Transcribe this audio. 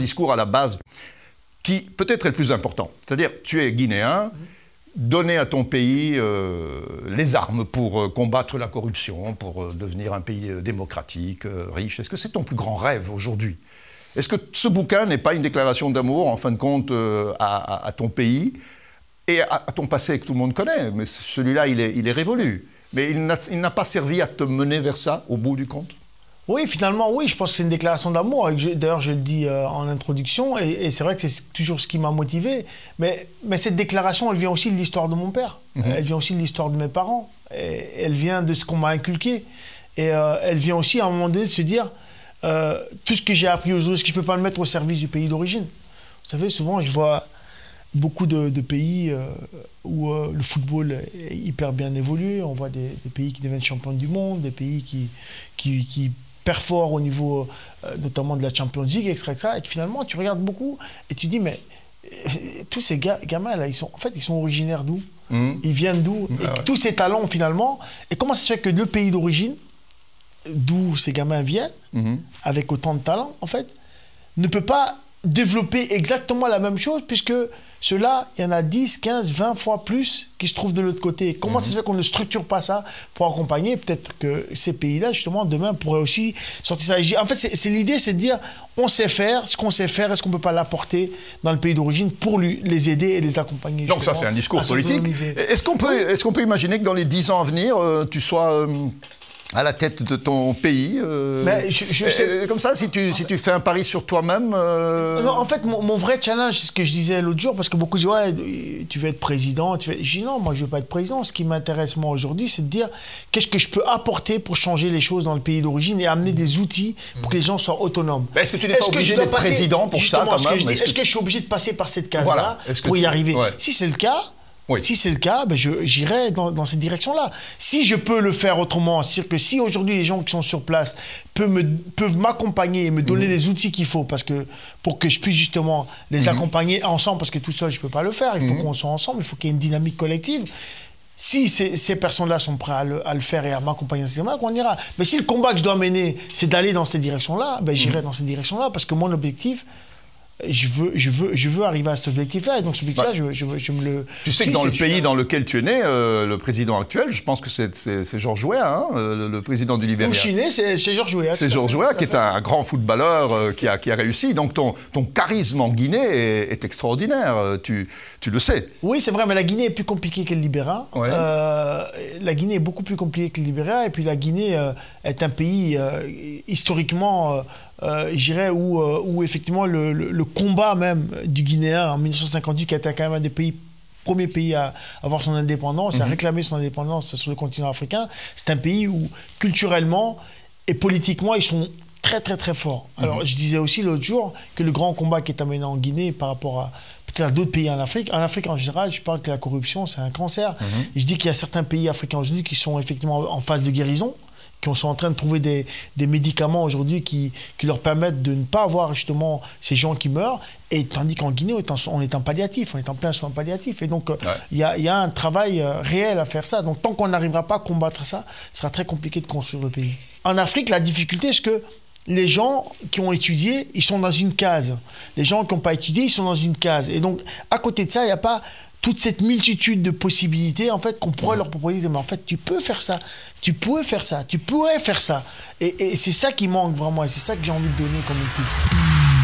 discours à la base qui peut-être est le plus important. C'est-à-dire, tu es guinéen, donner à ton pays les armes pour combattre la corruption, pour devenir un pays démocratique, riche. Est-ce que c'est ton plus grand rêve aujourd'hui? Est-ce que ce bouquin n'est pas une déclaration d'amour, en fin de compte, à ton pays et à ton passé que tout le monde connaît? Mais celui-là, il est révolu. Mais il n'a pas servi à te mener vers ça, au bout du compte? Oui, finalement, oui, je pense que c'est une déclaration d'amour. D'ailleurs, je le dis en introduction, et c'est vrai que c'est toujours ce qui m'a motivé. Mais cette déclaration, elle vient aussi de l'histoire de mon père. Elle vient aussi de l'histoire de mes parents. Et elle vient de ce qu'on m'a inculqué. Et elle vient aussi, à un moment donné, de se dire, tout ce que j'ai appris aujourd'hui, est-ce que je ne peux pas le mettre au service du pays d'origine? Vous savez, souvent, je vois beaucoup de pays où le football est hyper bien évolué. On voit des pays qui deviennent champions du monde, des pays qui perforent au niveau notamment de la Champions League, etc. Et que finalement, tu regardes beaucoup et tu dis, mais tous ces gamins là, en fait, ils sont originaires d'où? Ils viennent d'où? Et tous ces talents, finalement, et comment ça se fait que le pays d'origine, d'où ces gamins viennent, avec autant de talent, en fait, ne peut pas développer exactement la même chose, puisque ceux-là, il y en a 10, 15, 20 fois plus qui se trouvent de l'autre côté. Comment ça se fait qu'on ne structure pas ça pour accompagner? Peut-être que ces pays-là, justement, demain, pourraient aussi sortir ça. En fait, l'idée, c'est de dire, on sait faire, ce qu'on sait faire, est-ce qu'on ne peut pas l'apporter dans le pays d'origine pour les aider et les accompagner? Donc ça, c'est un discours politique. Est-ce qu'on peut imaginer que dans les 10 ans à venir, tu sois à la tête de ton pays, comme ça, si tu fais un pari sur toi-même Non, en fait, mon vrai challenge, c'est ce que je disais l'autre jour, parce que beaucoup disent, ouais, tu veux être président. Je dis, non, moi, je ne veux pas être président. Ce qui m'intéresse, moi, aujourd'hui, c'est de dire, qu'est-ce que je peux apporter pour changer les choses dans le pays d'origine et amener des outils pour que les gens soient autonomes. Est-ce que tu n'es pas obligé d'être président pour ça, quand même? Est-ce que je suis obligé de passer par cette case-là pour y arriver? Si c'est le cas, si c'est le cas, j'irai dans cette direction-là. Si je peux le faire autrement, c'est-à-dire que si aujourd'hui les gens qui sont sur place peuvent m'accompagner et me donner les outils qu'il faut pour que je puisse justement les accompagner ensemble, parce que tout seul je ne peux pas le faire, il faut qu'on soit ensemble, il faut qu'il y ait une dynamique collective. Si ces personnes-là sont prêtes à le faire et à m'accompagner dans cette direction-là, on ira. Mais si le combat que je dois mener, c'est d'aller dans cette direction-là, j'irai dans cette direction-là, parce que mon objectif, je veux arriver à cet objectif-là, et donc cet objectif-là, je me le... Tu sais que dans le pays dans lequel tu es né, le président actuel, je pense que c'est Georges Weah, hein, le président du Libéria. Où je suis né, c'est Georges Weah. C'est Georges Weah qui est un grand footballeur qui a réussi, donc ton charisme en Guinée est extraordinaire, tu le sais. Oui, c'est vrai, mais la Guinée est plus compliquée que le Libéria. Ouais. La Guinée est beaucoup plus compliquée que le Libéria, et puis la Guinée est un pays historiquement... je dirais, où effectivement le combat même du Guinéen en 1958, qui a été quand même un des premiers pays à avoir son indépendance, à réclamer son indépendance sur le continent africain, c'est un pays où culturellement et politiquement ils sont très très très forts. Alors je disais aussi l'autre jour que le grand combat qui est amené en Guinée par rapport à peut-être à d'autres pays en Afrique en général, je parle que la corruption c'est un cancer. Et je dis qu'il y a certains pays africains aujourd'hui qui sont effectivement en phase de guérison, qui sont en train de trouver des médicaments aujourd'hui qui leur permettent de ne pas avoir justement ces gens qui meurent, et tandis qu'en Guinée, on est en palliatif, on est en plein soin palliatif. Et donc, il y a un travail réel à faire ça. Donc, tant qu'on n'arrivera pas à combattre ça, ce sera très compliqué de construire le pays. En Afrique, la difficulté, c'est que les gens qui ont étudié, ils sont dans une case. Les gens qui n'ont pas étudié, ils sont dans une case. Et donc, à côté de ça, il n'y a pas toute cette multitude de possibilités en fait qu'on pourrait leur proposer. Mais en fait, tu peux faire ça, tu pourrais faire ça, tu pourrais faire ça. Et c'est ça qui manque vraiment, et c'est ça que j'ai envie de donner comme impulsion.